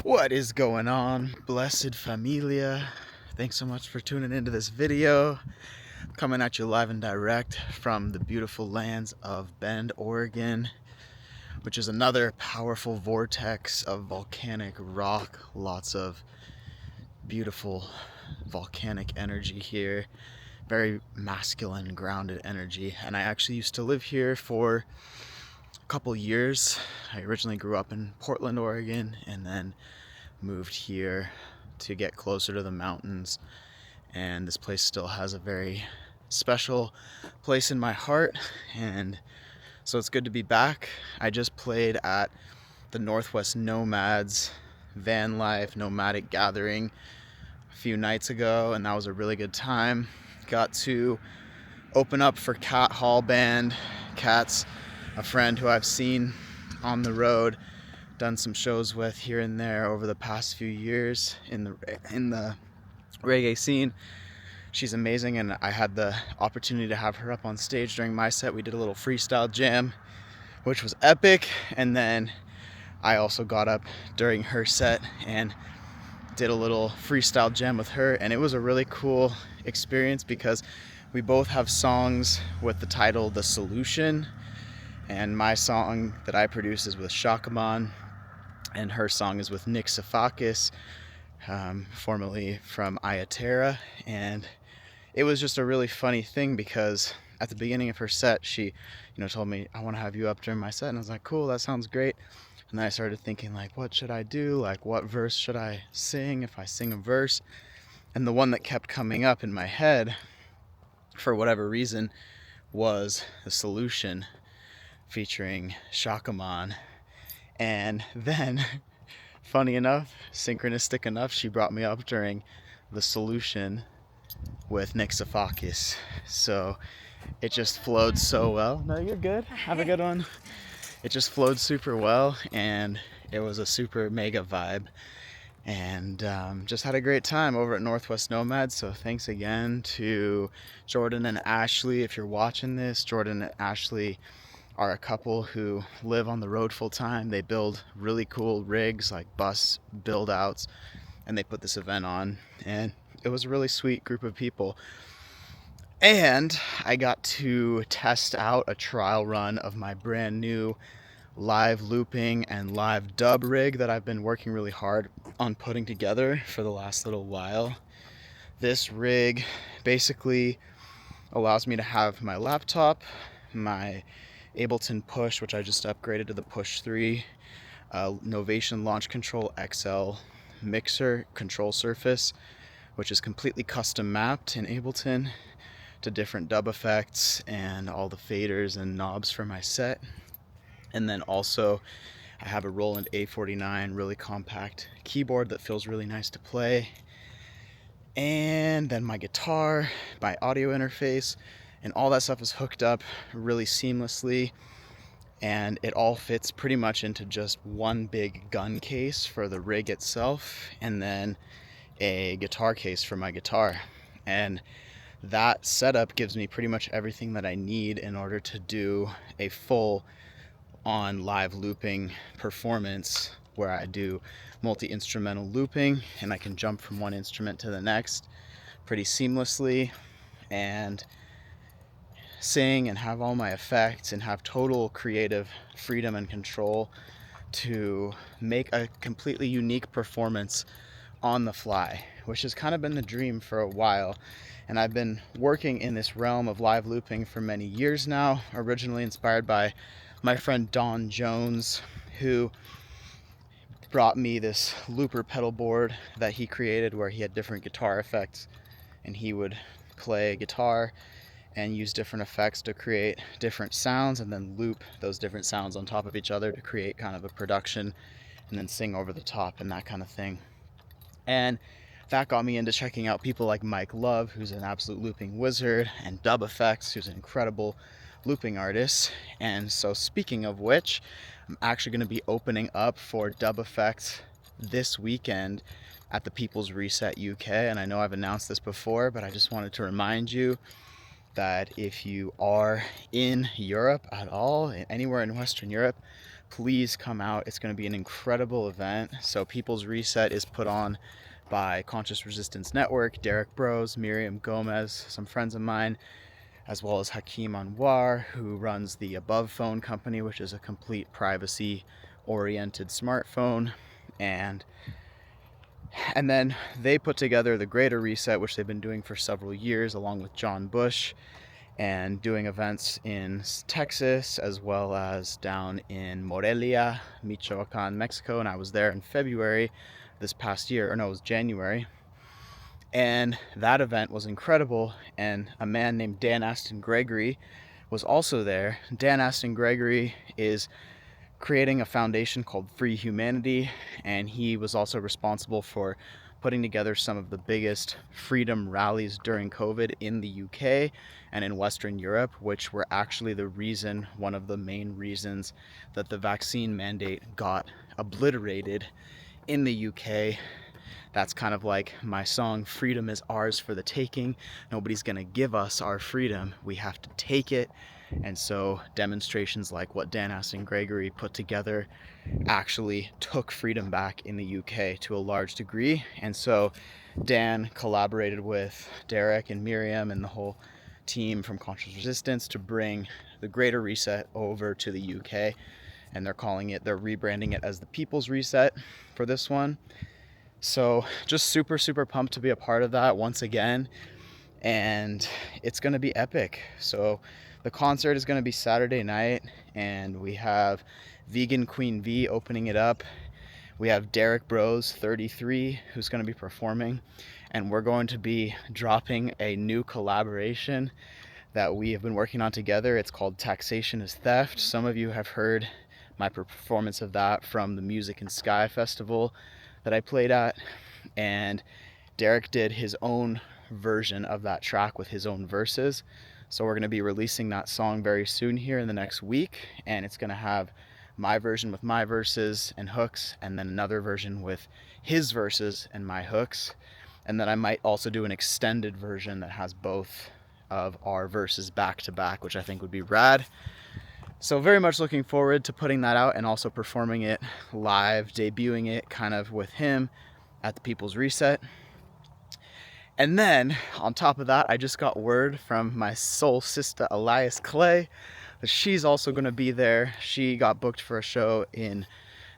What is going on, blessed familia? Thanks so much for tuning into this video. Coming at you live and direct from the beautiful lands of Bend, Oregon, which is another powerful vortex of volcanic rock. Lots of beautiful volcanic energy here. Very masculine, grounded energy. And I actually used to live here for a couple years. I originally grew up in Portland, Oregon, and then moved here to get closer to the mountains, and this place still has a very special place in my heart, and so it's good to be back. I just played at the Northwest Nomads van life nomadic gathering a few nights ago, and that was a really good time. Got to open up for Cat Hall Band. Cat's a friend who I've seen on the road, done some shows with here and there over the past few years in the reggae scene. She's amazing, and I had the opportunity to have her up on stage during my set. We did a little freestyle jam, which was epic, and then I also got up during her set and did a little freestyle jam with her, and it was a really cool experience because we both have songs with the title The Solution, and my song that I produce is with Shakaman, and her song is with Nick Safakis, formerly from Ayaterra. And it was just a really funny thing because at the beginning of her set, she told me, I want to have you up during my set, and I was like, cool, that sounds great. And then I started thinking, like, what should I do? Like, what verse should I sing if I sing a verse? And the one that kept coming up in my head, for whatever reason, was The Solution featuring Shakaman. And then, funny enough, synchronistic enough, she brought me up during The Solution with Nick Safakis. So it just flowed so well. No, you're good. Have a good one. It just flowed super well, and it was a super mega vibe. And just had a great time over at Northwest Nomads. So thanks again to Jordan and Ashley. If you're watching this, Jordan and Ashley are a couple who live on the road full time. They build really cool rigs like bus build outs, and they put this event on, and it was a really sweet group of people. And I got to test out a trial run of my brand new live looping and live dub rig that I've been working really hard on putting together for the last little while. This rig basically allows me to have my laptop, my Ableton Push, which I just upgraded to the Push 3, Novation Launch Control XL mixer control surface, which is completely custom mapped in Ableton to different dub effects and all the faders and knobs for my set. And then also I have a Roland A49 really compact keyboard that feels really nice to play. And then my guitar, my audio interface, and all that stuff is hooked up really seamlessly, and it all fits pretty much into just one big gun case for the rig itself, and then a guitar case for my guitar. And that setup gives me pretty much everything that I need in order to do a full on live looping performance where I do multi-instrumental looping, and I can jump from one instrument to the next pretty seamlessly and sing and have all my effects and have total creative freedom and control to make a completely unique performance on the fly, which has kind of been the dream for a while. And I've been working in this realm of live looping for many years now, originally inspired by my friend Don Jones, who brought me this looper pedal board that he created where he had different guitar effects, and he would play guitar and use different effects to create different sounds and then loop those different sounds on top of each other to create kind of a production and then sing over the top and that kind of thing. And that got me into checking out people like Mike Love, who's an absolute looping wizard, and Dub Effects, who's an incredible looping artist. And so speaking of which, I'm actually going to be opening up for Dub Effects this weekend at the People's Reset UK. And I know I've announced this before, but I just wanted to remind you that if you are in Europe at all, anywhere in Western Europe, please come out. It's going to be an incredible event. So People's Reset is put on by Conscious Resistance Network, Derek Bros, Miriam Gomez, some friends of mine, as well as Hakeem Anwar, who runs the Above Phone company, which is a complete privacy-oriented smartphone. And then they put together the Greater Reset, which they've been doing for several years, along with John Bush, and doing events in Texas as well as down in Morelia, Michoacan, Mexico. And I was there in February this past year, or no, it was January. And that event was incredible. And a man named Dan Aston Gregory was also there. Dan Aston Gregory is creating a foundation called Free Humanity, and he was also responsible for putting together some of the biggest freedom rallies during COVID in the UK and in Western Europe, which were actually one of the main reasons that the vaccine mandate got obliterated in the UK. That's kind of like my song, "Freedom is ours for the taking." Nobody's gonna give us our freedom. We have to take it. And so demonstrations like what Dan Aston Gregory put together actually took freedom back in the UK to a large degree. And so Dan collaborated with Derek and Miriam and the whole team from Conscious Resistance to bring the Greater Reset over to the UK. And they're rebranding it as the People's Reset for this one. So just super, super pumped to be a part of that once again. And it's going to be epic. So the concert is going to be Saturday night, and we have Vegan Queen V opening it up. We have Derek Bros 33 who's going to be performing, and we're going to be dropping a new collaboration that we have been working on together. It's called Taxation is Theft. Some of you have heard my performance of that from the Music and Sky Festival that I played at, and Derek did his own version of that track with his own verses. So we're going to be releasing that song very soon here in the next week, and it's going to have my version with my verses and hooks, and then another version with his verses and my hooks. And then I might also do an extended version that has both of our verses back to back, which I think would be rad. So very much looking forward to putting that out and also performing it live, debuting it kind of with him at the People's Reset. And then on top of that, I just got word from my soul sister Elias Clay that she's also going to be there. She got booked for a show in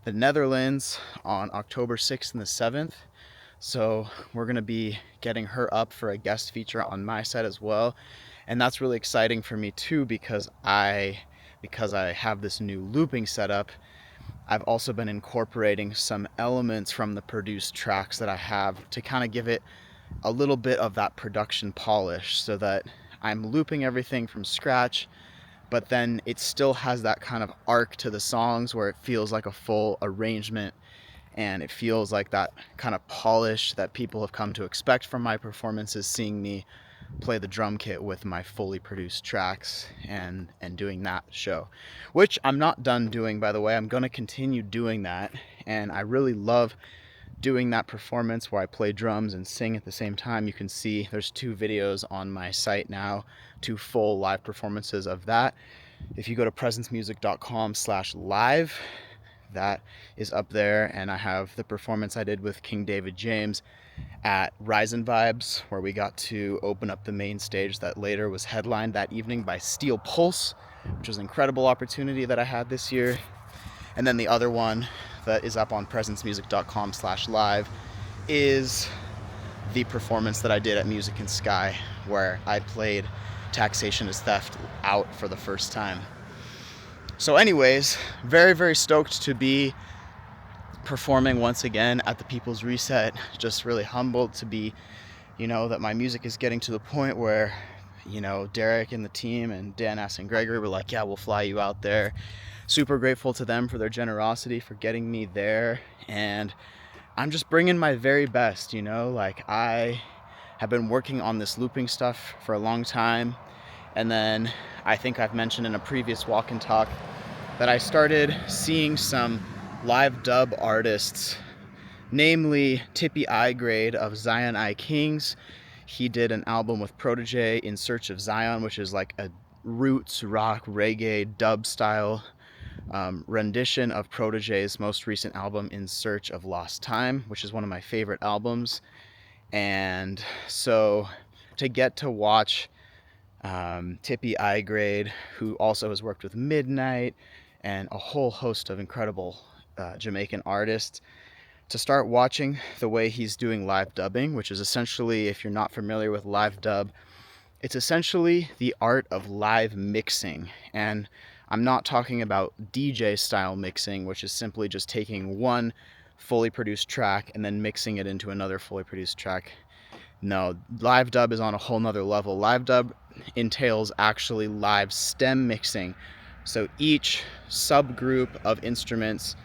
the Netherlands on October 6th and the 7th. So we're going to be getting her up for a guest feature on my set as well. And that's really exciting for me too, because I have this new looping setup. I've also been incorporating some elements from the produced tracks that I have to kind of give it a little bit of that production polish, so that I'm looping everything from scratch, but then it still has that kind of arc to the songs where it feels like a full arrangement, and it feels like that kind of polish that people have come to expect from my performances, seeing me play the drum kit with my fully produced tracks and doing that show, which I'm not done doing, by the way. I'm going to continue doing that, and I really love doing that performance where I play drums and sing at the same time. You can see there's 2 videos on my site now, 2 full live performances of that. If you go to presencemusic.com/live, that is up there, and I have the performance I did with King David James at Rise and Vibes, where we got to open up the main stage that later was headlined that evening by Steel Pulse, which was an incredible opportunity that I had this year. And then the other one that is up on presencemusic.com/live is the performance that I did at Music and Sky, where I played Taxation is Theft out for the first time. So anyways, very, very stoked to be performing once again at the People's Reset. Just really humbled to be, that my music is getting to the point where, Derek and the team and Dan Aston Gregory were like, yeah, we'll fly you out there. Super grateful to them for their generosity, for getting me there. And I'm just bringing my very best, I have been working on this looping stuff for a long time. And then I think I've mentioned in a previous walk and talk that I started seeing some live dub artists, namely Tippy I-Grade of Zion I Kings. He did an album with Protege, In Search of Zion, which is like a roots rock reggae dub style rendition of Protoje's most recent album, In Search of Lost Time, which is one of my favorite albums. And so to get to watch Tippy I-Grade, who also has worked with Midnight and a whole host of incredible Jamaican artists, to start watching the way he's doing live dubbing, which is essentially, if you're not familiar with live dub, it's essentially the art of live mixing. And I'm not talking about DJ style mixing, which is simply just taking one fully produced track and then mixing it into another fully produced track. No, live dub is on a whole nother level. Live dub entails actually live stem mixing. So each subgroup of instruments,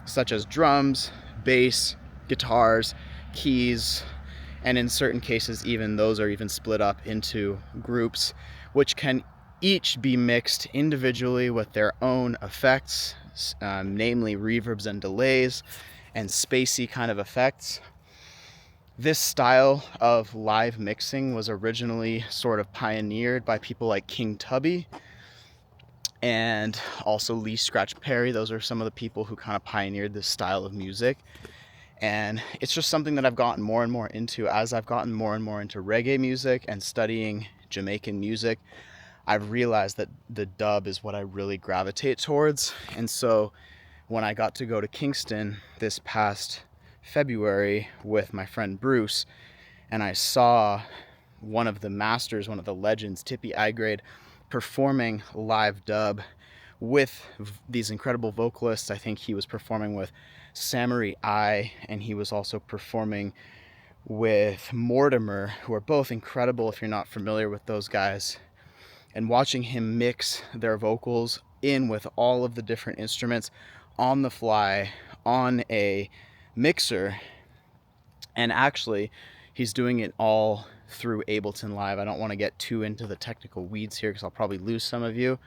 such as drums, bass, guitars, keys, and in certain cases even those are even split up into groups, which can each be mixed individually with their own effects, namely reverbs and delays and spacey kind of effects. This style of live mixing was originally sort of pioneered by people like King Tubby and also Lee Scratch Perry. Those are some of the people who kind of pioneered this style of music. And it's just something that I've gotten more and more into as I've gotten more and more into reggae music and studying Jamaican music. I've realized that the dub is what I really gravitate towards. And so when I got to go to Kingston this past February with my friend Bruce, and I saw one of the masters, one of the legends, Tippy I-Grade, performing live dub with these incredible vocalists. I think he was performing with Samurai I, and he was also performing with Mortimer, who are both incredible if you're not familiar with those guys. And watching him mix their vocals in with all of the different instruments on the fly on a mixer, and actually he's doing it all through Ableton Live. I don't want to get too into the technical weeds here because I'll probably lose some of you.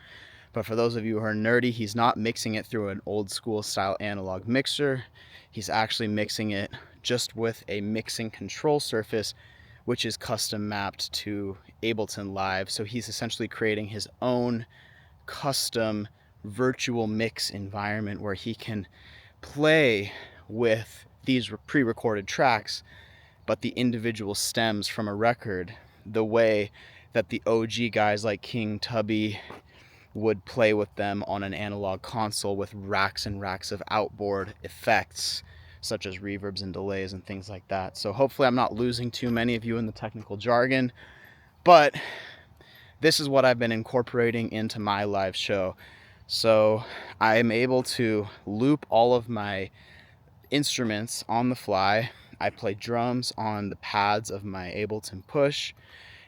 But for those of you who are nerdy, he's not mixing it through an old school style analog mixer. He's actually mixing it just with a mixing control surface, which is custom mapped to Ableton Live. So he's essentially creating his own custom virtual mix environment where he can play with these pre-recorded tracks, but the individual stems from a record, the way that the OG guys like King Tubby would play with them on an analog console with racks and racks of outboard effects such as reverbs and delays and things like that. So hopefully I'm not losing too many of you in the technical jargon, but this is what I've been incorporating into my live show. So I'm able to loop all of my instruments on the fly. I play drums on the pads of my Ableton Push,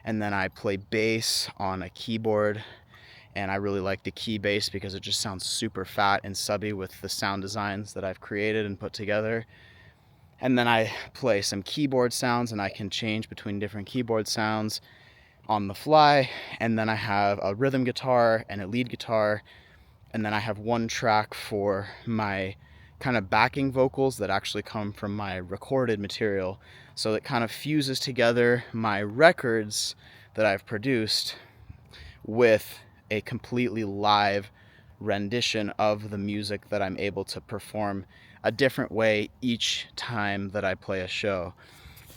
and then I play bass on a keyboard. And I really like the key bass because it just sounds super fat and subby with the sound designs that I've created and put together. And then I play some keyboard sounds, and I can change between different keyboard sounds on the fly. And then I have a rhythm guitar and a lead guitar. And then I have one track for my kind of backing vocals that actually come from my recorded material. So it kind of fuses together my records that I've produced with a completely live rendition of the music that I'm able to perform a different way each time that I play a show.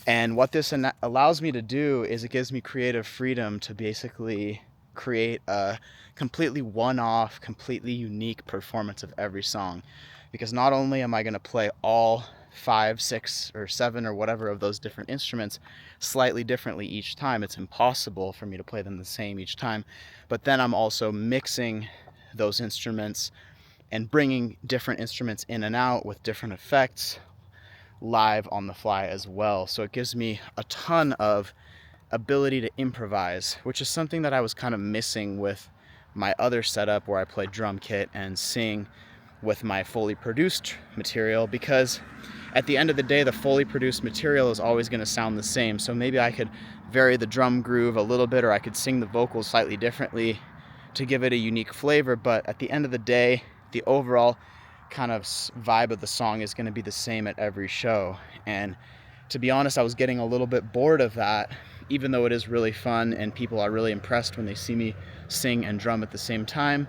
And what this allows me to do is it gives me creative freedom to basically create a completely one-off, completely unique performance of every song. Because not only am I going to play all 5, 6, or 7 or whatever of those different instruments slightly differently each time. It's impossible for me to play them the same each time. But then I'm also mixing those instruments and bringing different instruments in and out with different effects live on the fly as well. So it gives me a ton of ability to improvise, which is something that I was kind of missing with my other setup where I play drum kit and sing with my fully produced material, because at the end of the day, the fully produced material is always going to sound the same. So maybe I could vary the drum groove a little bit, or I could sing the vocals slightly differently to give it a unique flavor. But at the end of the day, the overall kind of vibe of the song is going to be the same at every show. And to be honest, I was getting a little bit bored of that, even though it is really fun and people are really impressed when they see me sing and drum at the same time.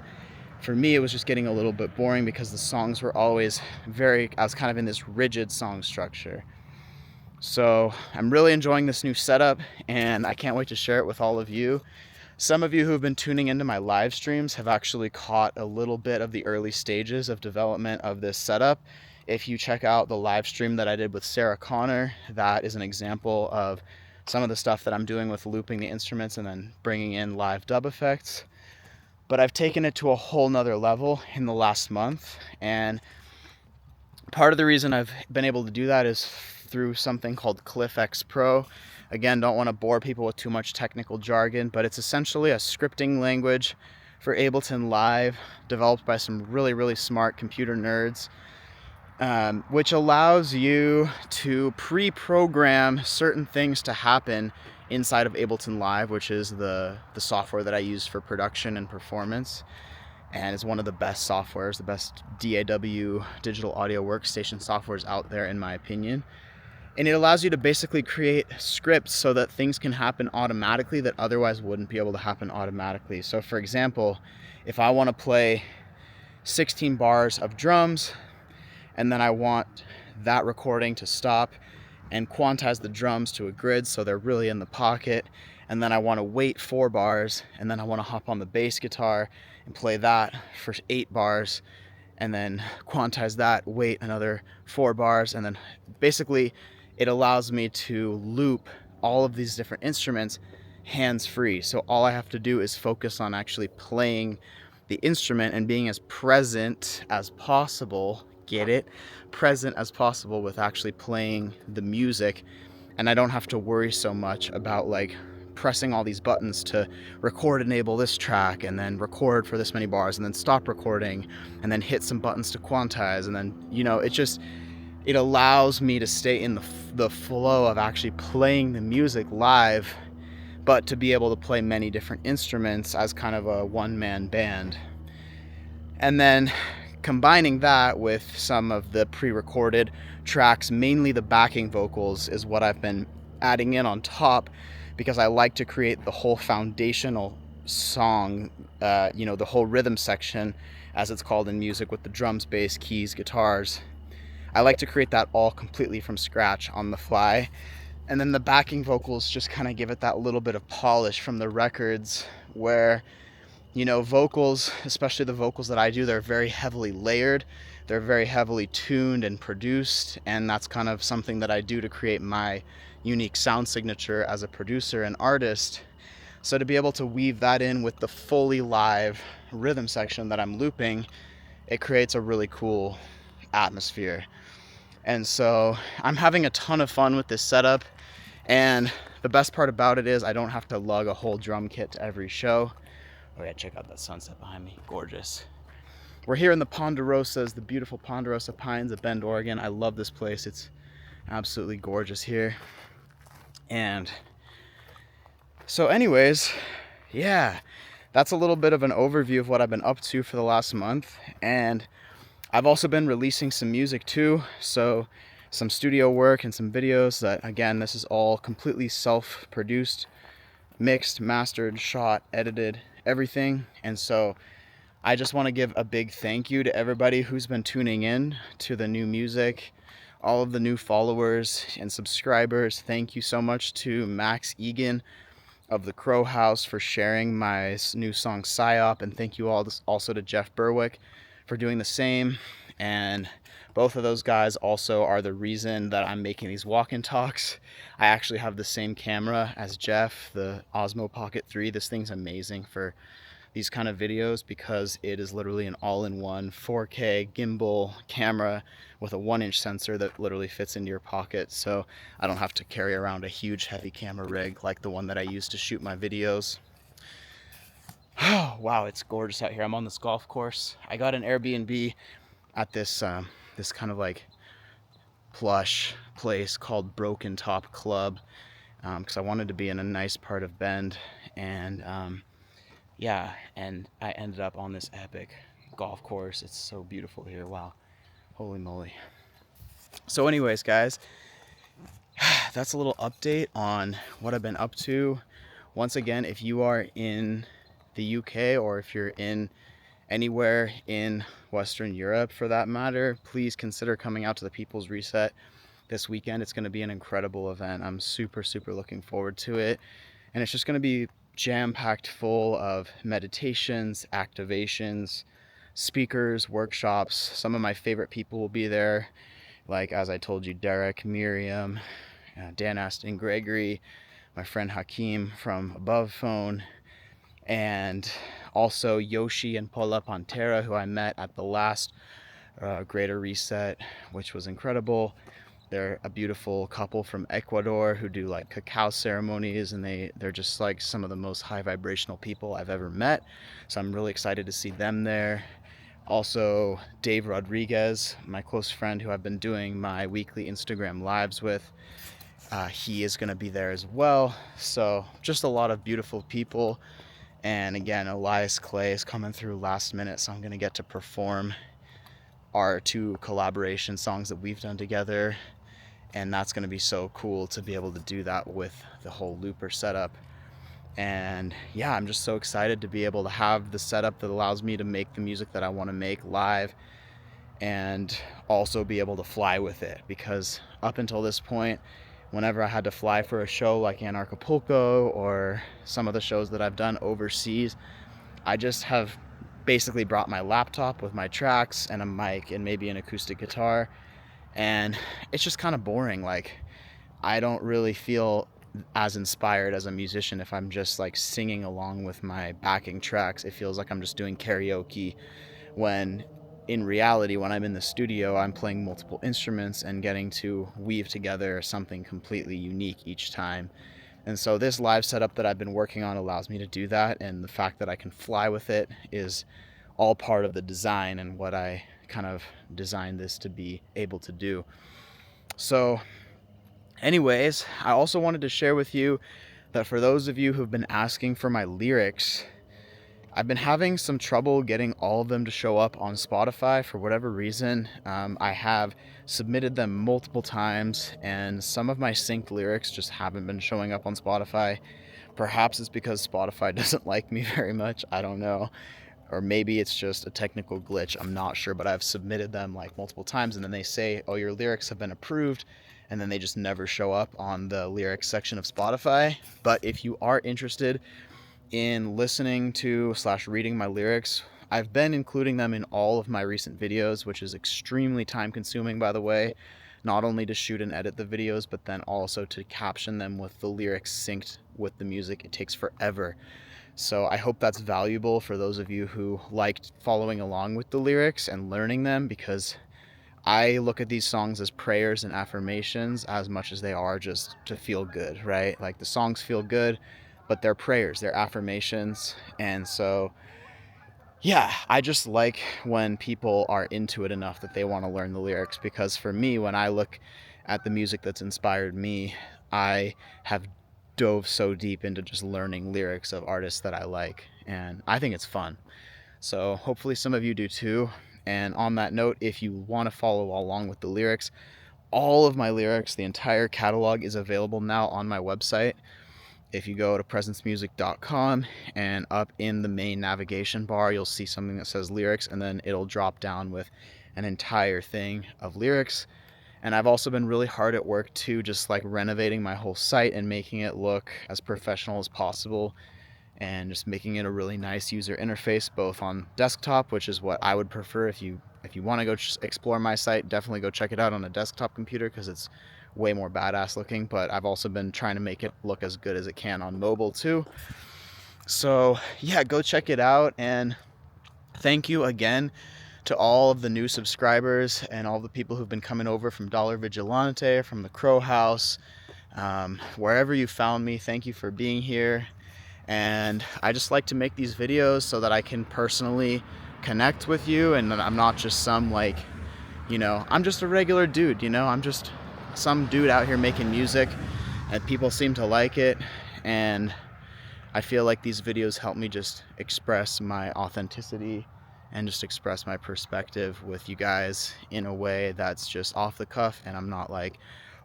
for me, it was just getting a little bit boring because the songs were always I was kind of in this rigid song structure. So I'm really enjoying this new setup, and I can't wait to share it with all of you. Some of you who have been tuning into my live streams have actually caught a little bit of the early stages of development of this setup. If you check out the live stream that I did with Sarah Connor, that is an example of some of the stuff that I'm doing with looping the instruments and then bringing in live dub effects. But I've taken it to a whole nother level in the last month, and part of the reason I've been able to do that is through something called CliffX Pro. Again, don't want to bore people with too much technical jargon, but it's essentially a scripting language for Ableton Live, developed by some really smart computer nerds, which allows you to pre-program certain things to happen inside of Ableton Live, which is the software that I use for production and performance. And it's one of the best softwares, the best DAW, digital audio workstation softwares out there, in my opinion. And it allows you to basically create scripts so that things can happen automatically that otherwise wouldn't be able to happen automatically. So for example, if I want to play 16 bars of drums, and then I want that recording to stop and quantize the drums to a grid so they're really in the pocket, and then I want to wait 4 bars, and then I want to hop on the bass guitar and play that for 8 bars, and then quantize that, wait another 4 bars, and then basically it allows me to loop all of these different instruments hands-free. So all I have to do is focus on actually playing the instrument and being as present as possible, get it? Present as possible with actually playing the music, and I don't have to worry so much about like pressing all these buttons to record, enable this track, and then record for this many bars, and then stop recording, and then hit some buttons to quantize, and then, you know, it allows me to stay in the flow of actually playing the music live, but to be able to play many different instruments as kind of a one-man band. And then combining that with some of the pre-recorded tracks, mainly the backing vocals, is what I've been adding in on top, because I like to create the whole foundational song, the whole rhythm section, as it's called in music, with the drums, bass, keys, guitars. I like to create that all completely from scratch on the fly. And then the backing vocals just kind of give it that little bit of polish from the records where, you know, vocals, especially the vocals that I do, they're very heavily layered. They're very heavily tuned and produced. And that's kind of something that I do to create my unique sound signature as a producer and artist. So to be able to weave that in with the fully live rhythm section that I'm looping, it creates a really cool atmosphere. And so I'm having a ton of fun with this setup, and the best part about it is I don't have to lug a whole drum kit to every show. Oh yeah, check out that sunset behind me, gorgeous. We're here in the Ponderosas, the beautiful Ponderosa Pines of Bend, Oregon. I love this place, it's absolutely gorgeous here. And so anyways, yeah, that's a little bit of an overview of what I've been up to for the last month. And I've also been releasing some music too, so some studio work and some videos that, again, this is all completely self-produced, mixed, mastered, shot, edited, everything. And so I just want to give a big thank you to everybody who's been tuning in to the new music, all of the new followers and subscribers. Thank you so much to Max Egan of the Crow House for sharing my new song Psyop, and thank you all also to Jeff Berwick for doing the same. And both of those guys also are the reason that I'm making these walk-in talks. I actually have the same camera as Jeff, the Osmo Pocket 3. This thing's amazing for these kind of videos because it is literally an all-in-one 4K gimbal camera with a 1-inch sensor that literally fits into your pocket, so I don't have to carry around a huge heavy camera rig like the one that I use to shoot my videos. Oh, wow, it's gorgeous out here. I'm on this golf course. I got an Airbnb at this this kind of like plush place called Broken Top Club because I wanted to be in a nice part of Bend, and yeah, and I ended up on this epic golf course. It's so beautiful here. Wow, holy moly. So anyways, guys, that's a little update on what I've been up to. Once again, if you are in the UK or if you're in anywhere in Western Europe for that matter, please consider coming out to the People's Reset this weekend. It's going to be an incredible event. I'm super looking forward to it, and it's just going to be jam-packed full of meditations, activations, speakers, workshops. Some of my favorite people will be there, like, as I told you, Derek, Miriam, Dan Aston Gregory, my friend Hakeem from Above Phone, and also Yoshi and Paula Pantera, who I met at the last Greater Reset, which was incredible. They're a beautiful couple from Ecuador who do like cacao ceremonies, and they're just like some of the most high vibrational people I've ever met. So I'm really excited to see them there. Also, Dave Rodriguez, my close friend who I've been doing my weekly Instagram lives with, he is going to be there as well. So just a lot of beautiful people. And again, Elias Clay is coming through last minute, so I'm going to get to perform our 2 collaboration songs that we've done together. And that's going to be so cool to be able to do that with the whole looper setup. And yeah, I'm just so excited to be able to have the setup that allows me to make the music that I want to make live, and also be able to fly with it, because up until this point, whenever I had to fly for a show like Anarchapulco or some of the shows that I've done overseas, I just have basically brought my laptop with my tracks and a mic and maybe an acoustic guitar, and it's just kind of boring. Like, I don't really feel as inspired as a musician if I'm just like singing along with my backing tracks. It feels like I'm just doing karaoke, when in reality, when I'm in the studio, I'm playing multiple instruments and getting to weave together something completely unique each time. And so this live setup that I've been working on allows me to do that, and the fact that I can fly with it is all part of the design and what I kind of designed this to be able to do. So anyways, I also wanted to share with you that for those of you who've been asking for my lyrics, I've been having some trouble getting all of them to show up on Spotify for whatever reason. I have submitted them multiple times, and some of my synced lyrics just haven't been showing up on Spotify. Perhaps it's because Spotify doesn't like me very much, I don't know. Or maybe it's just a technical glitch, I'm not sure, but I've submitted them like multiple times, and then they say, oh, your lyrics have been approved, and then they just never show up on the lyrics section of Spotify. But if you are interested in listening to / reading my lyrics, I've been including them in all of my recent videos, which is extremely time consuming, by the way, not only to shoot and edit the videos, but then also to caption them with the lyrics synced with the music. It takes forever. So I hope that's valuable for those of you who liked following along with the lyrics and learning them, because I look at these songs as prayers and affirmations as much as they are just to feel good, right? Like, the songs feel good, but they're prayers, they're affirmations. And so, yeah, I just like when people are into it enough that they want to learn the lyrics, because for me, when I look at the music that's inspired me, I have dove so deep into just learning lyrics of artists that I like, and I think it's fun. So hopefully some of you do too. And on that note, if you want to follow along with the lyrics, all of my lyrics, the entire catalog, is available now on my website. If you go to presencemusic.com, and up in the main navigation bar, you'll see something that says lyrics, and then it'll drop down with an entire thing of lyrics. And I've also been really hard at work too, just like renovating my whole site and making it look as professional as possible, and just making it a really nice user interface, both on desktop, which is what I would prefer. If you want to go explore my site, definitely go check it out on a desktop computer, because it's way more badass looking. But I've also been trying to make it look as good as it can on mobile too. So yeah, go check it out. And thank you again to all of the new subscribers and all the people who've been coming over from Dollar Vigilante, from the Crow House, wherever you found me. Thank you for being here. And I just like to make these videos so that I can personally connect with you, and that I'm not just some, like, I'm just a regular dude, I'm just some dude out here making music, and people seem to like it. And I feel like these videos help me just express my authenticity and just express my perspective with you guys in a way that's just off the cuff, and I'm not like,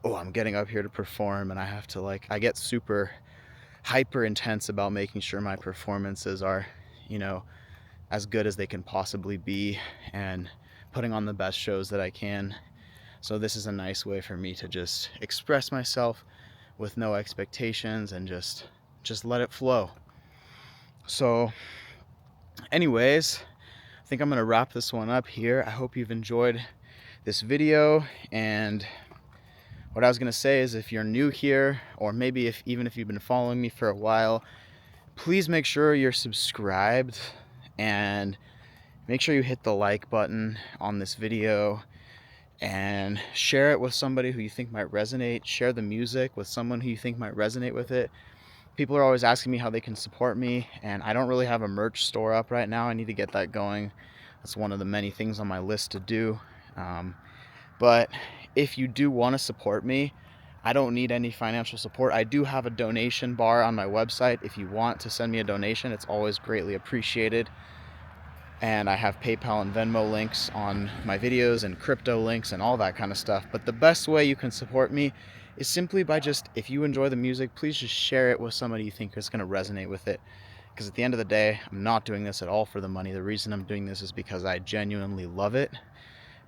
oh, I'm getting up here to perform and I have to, like, I get super hyper intense about making sure my performances are, as good as they can possibly be and putting on the best shows that I can. So this is a nice way for me to just express myself with no expectations and just let it flow. So anyways, I think I'm gonna wrap this one up here. I hope you've enjoyed this video, and what I was gonna say is, if you're new here, or maybe even if you've been following me for a while, please make sure you're subscribed and make sure you hit the like button on this video and share it with somebody who you think might resonate. Share the music with someone who you think might resonate with it. People are always asking me how they can support me, and I don't really have a merch store up right now. I need to get that going. That's one of the many things on my list to do. But if you do want to support me, I don't need any financial support. I do have a donation bar on my website. If you want to send me a donation, it's always greatly appreciated. And I have PayPal and Venmo links on my videos, and crypto links and all that kind of stuff. But the best way you can support me is simply by just, if you enjoy the music, please just share it with somebody you think is going to resonate with it. Because at the end of the day, I'm not doing this at all for the money. The reason I'm doing this is because I genuinely love it,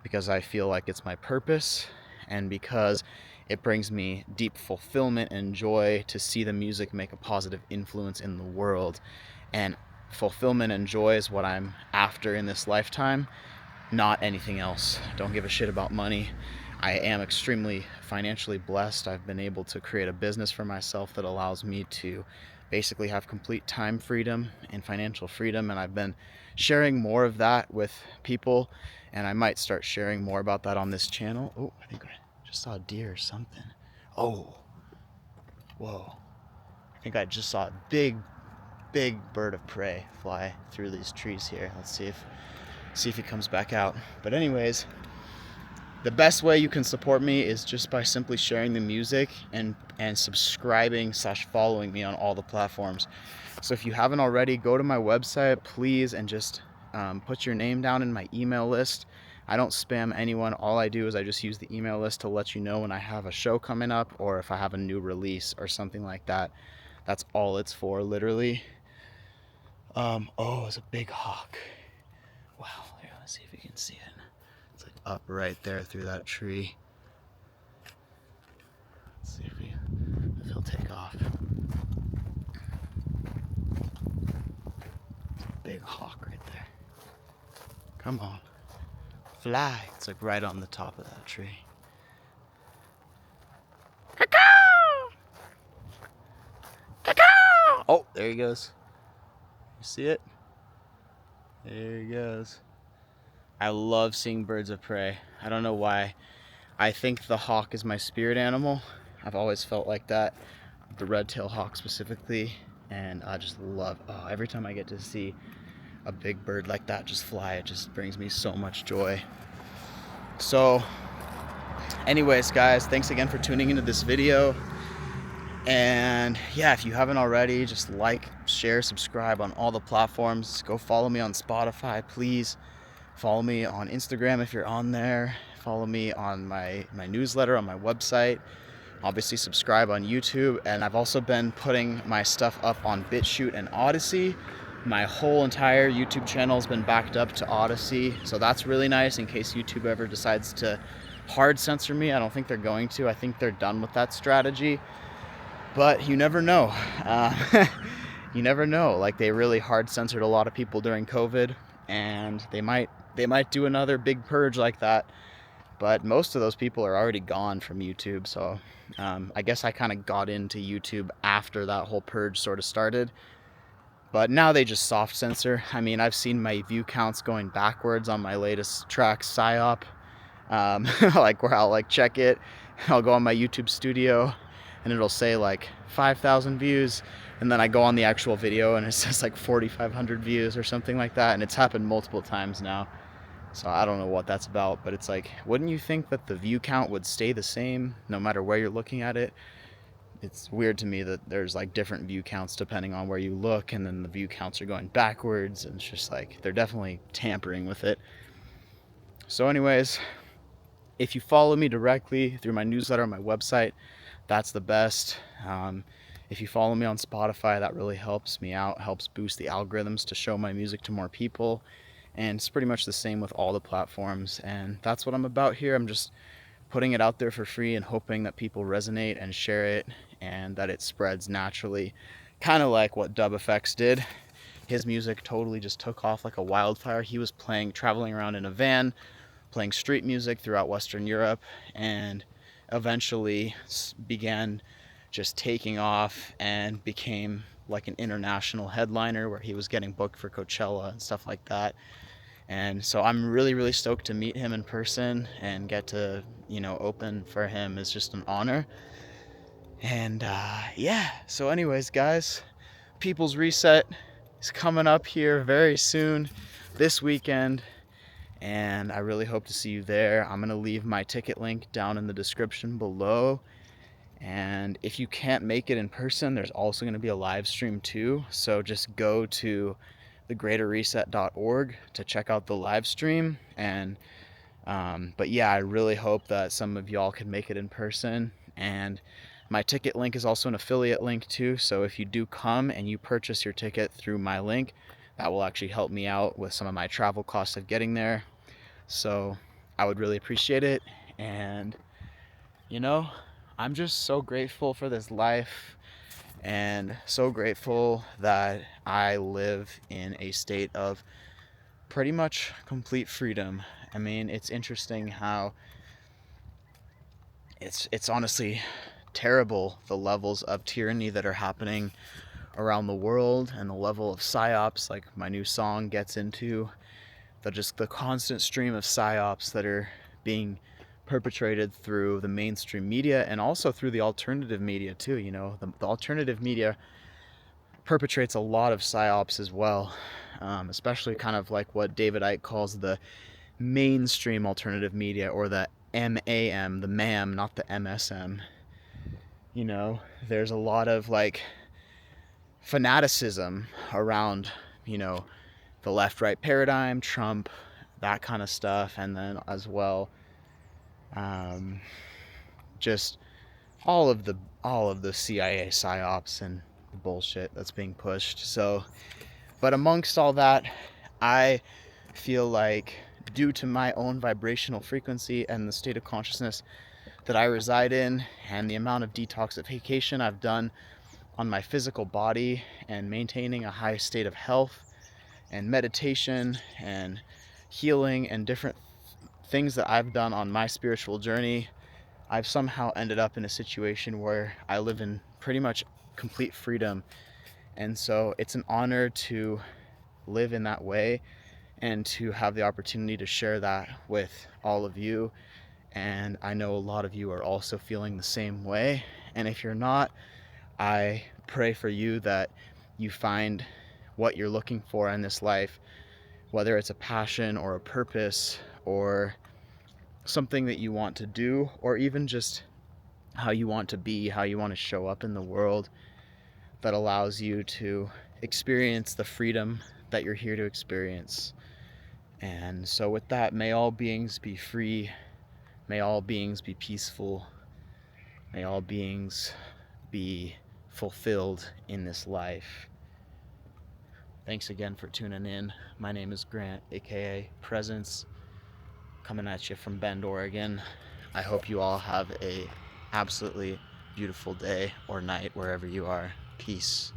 because I feel like it's my purpose, and because it brings me deep fulfillment and joy to see the music make a positive influence in the world. And fulfillment and joy is what I'm after in this lifetime, not anything else. Don't give a shit about money. I am extremely financially blessed. I've been able to create a business for myself that allows me to basically have complete time freedom and financial freedom, and I've been sharing more of that with people, and I might start sharing more about that on this channel. Oh, I think I just saw a deer or something. Oh, whoa. I think I just saw a big bird of prey fly through these trees here. Let's see if he comes back out. But anyways, the best way you can support me is just by simply sharing the music and subscribing / following me on all the platforms. So if you haven't already, go to my website, please, and just put your name down in my email list. I don't spam anyone. All I do is I just use the email list to let you know when I have a show coming up, or if I have a new release or something like that. That's all it's for, literally. Oh, it's a big hawk. Wow, here, let's see if we can see it. It's like up right there through that tree. Let's see if he'll take off. It's a big hawk right there. Come on, fly. It's like right on the top of that tree. Oh, there he goes. You see it? There he goes. I love seeing birds of prey. I don't know why. I think the hawk is my spirit animal. I've always felt like that, the red-tailed hawk specifically, and I just love, every time I get to see a big bird like that just fly, it just brings me so much joy. So anyways, guys, thanks again for tuning into this video. And yeah, if you haven't already, just like, share, subscribe on all the platforms. Go follow me on Spotify, please. Follow me on Instagram if you're on there. Follow me on my newsletter on my website. Obviously subscribe on YouTube, and I've also been putting my stuff up on BitChute and Odysee. My whole entire YouTube channel has been backed up to Odysee, so that's really nice in case YouTube ever decides to hard censor me. I don't think they're going to. I think they're done with that strategy. But you never know. You never know. Like, they really hard censored a lot of people during COVID, and they might do another big purge like that. But most of those people are already gone from YouTube. So I guess I kind of got into YouTube after that whole purge sort of started. But now they just soft censor. I mean, I've seen my view counts going backwards on my latest track, Psyop. Like, where I'll like check it. I'll go on my YouTube studio and it'll say like 5,000 views, and then I go on the actual video and it says like 4,500 views or something like that, and it's happened multiple times now. So I don't know what that's about, but it's like, wouldn't you think that the view count would stay the same no matter where you're looking at it? It's weird to me that there's like different view counts depending on where you look, and then the view counts are going backwards, and it's just like, they're definitely tampering with it. So anyways, if you follow me directly through my newsletter on my website, that's the best. If you follow me on Spotify, that really helps me out, helps boost the algorithms to show my music to more people. And it's pretty much the same with all the platforms. And that's what I'm about here. I'm just putting it out there for free and hoping that people resonate and share it and that it spreads naturally. Kind of like what Dub Effects did. His music totally just took off like a wildfire. He was traveling around in a van, playing street music throughout Western Europe, and eventually began just taking off and became like an international headliner where he was getting booked for Coachella and stuff like that. And so I'm really, really stoked to meet him in person and get to, open for him. Is just an honor. And yeah, so anyways, guys, People's Reset is coming up here very soon this weekend, and I really hope to see you there. I'm gonna leave my ticket link down in the description below, and if you can't make it in person, there's also going to be a live stream too, so just go to thegreaterreset.org to check out the live stream. And but yeah, I really hope that some of y'all can make it in person. And my ticket link is also an affiliate link too, so if you do come and you purchase your ticket through my link, that will actually help me out with some of my travel costs of getting there. So I would really appreciate it. And I'm just so grateful for this life and so grateful that I live in a state of pretty much complete freedom. I mean, it's interesting how it's honestly terrible, the levels of tyranny that are happening around the world and the level of psyops, like my new song gets into, the constant stream of psyops that are being perpetrated through the mainstream media and also through the alternative media too. The alternative media perpetrates a lot of psyops as well, especially kind of like what David Icke calls the mainstream alternative media, or the MAM, the MAM, not the MSM. There's a lot of like fanaticism around, the left-right paradigm, Trump, that kind of stuff, and then as well, just all of the CIA psyops and the bullshit that's being pushed. So, but amongst all that, I feel like due to my own vibrational frequency and the state of consciousness that I reside in, and the amount of detoxification I've done on my physical body and maintaining a high state of health and meditation and healing and different things that I've done on my spiritual journey, I've somehow ended up in a situation where I live in pretty much complete freedom. And so it's an honor to live in that way and to have the opportunity to share that with all of you. And I know a lot of you are also feeling the same way. And if you're not, I pray for you that you find what you're looking for in this life, whether it's a passion or a purpose or something that you want to do, or even just how you want to be, how you want to show up in the world, that allows you to experience the freedom that you're here to experience. And so with that, may all beings be free, may all beings be peaceful, may all beings be fulfilled in this life. Thanks again for tuning in. My name is Grant, aka Presence, coming at you from Bend, Oregon. I hope you all have a absolutely beautiful day or night wherever you are. Peace.